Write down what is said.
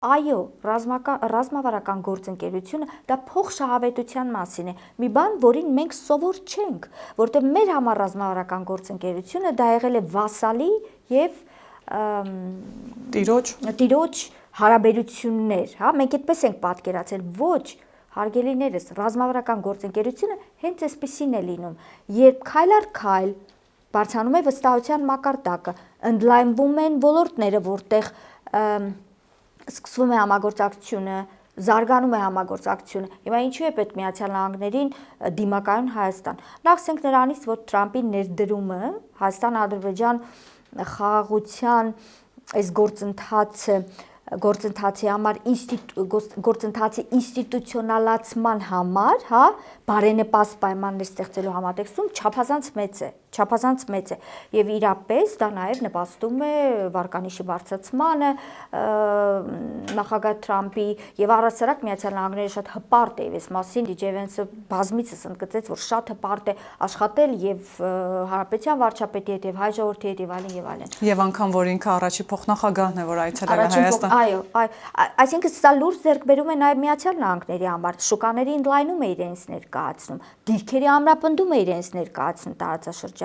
Այո, ռազմավարական գործընկերությունը դա փոխշահավետության մասին է, մի բան, որին մենք սովոր չենք, որտեղ մեր համար ռազմավարական գործընկերությունը դա եղել է վասալի եւ տիրոջ հարաբերություններ, հա, մենք այդպես ենք պատկերացել, ոչ, հարգելիներս, ռազմավարական գործընկերությունը հենց այսպեսին է լինում, երբ քայլ առ քայլ բարձրանում է վստահության մակարդակը, ընդլայնվում են ոլորտները, որտեղ սկսվում է համագործակցությունը, զարգանում է համագործակցությունը։ Հիմա ինչու է պետք Միացյալ Նահանգներին դիմակայուն Հայաստան։ Նախ ասենք նրանից, որ Թրամփի ներդրումը Հայաստան-Ադրբեջան խաղաղության այս գործընթացի համար գործընթացի ինստիտուցիոնալացման համար, հա, բարենպաստ պայմաններ ստեղծելու համատեքստում չափազանց մեծ է եւ իրապես դա նաեւ նպաստում է վարկանիշի բարձրացմանը, նախագահ Թրամփի եւ առասարակ Միացյալ Նահանգները շատ հպարտ է եւ այս մասին Դիջեյ Վենսը բազմիցս ընդգծեց, որ շատ հպարտ է աշխատել եւ Հանրապետության վարչապետի հետ եւ հայ ժողովրդի հետ եւ այլն եւ այլն։ Եվ անգամ որ ինքը առաջի փոխնախագահն է, որ այցելել է Հայաստան։ Այո, այսինքն սա լուրջ ձեռք բերում է նաեւ Միացյալ Նահանգների համար, շուկաների ընդլայնում է իրենց ներկայացնում, դիրքերի ամրապնդում է իրենց ներկայացնում տարածաշրջանում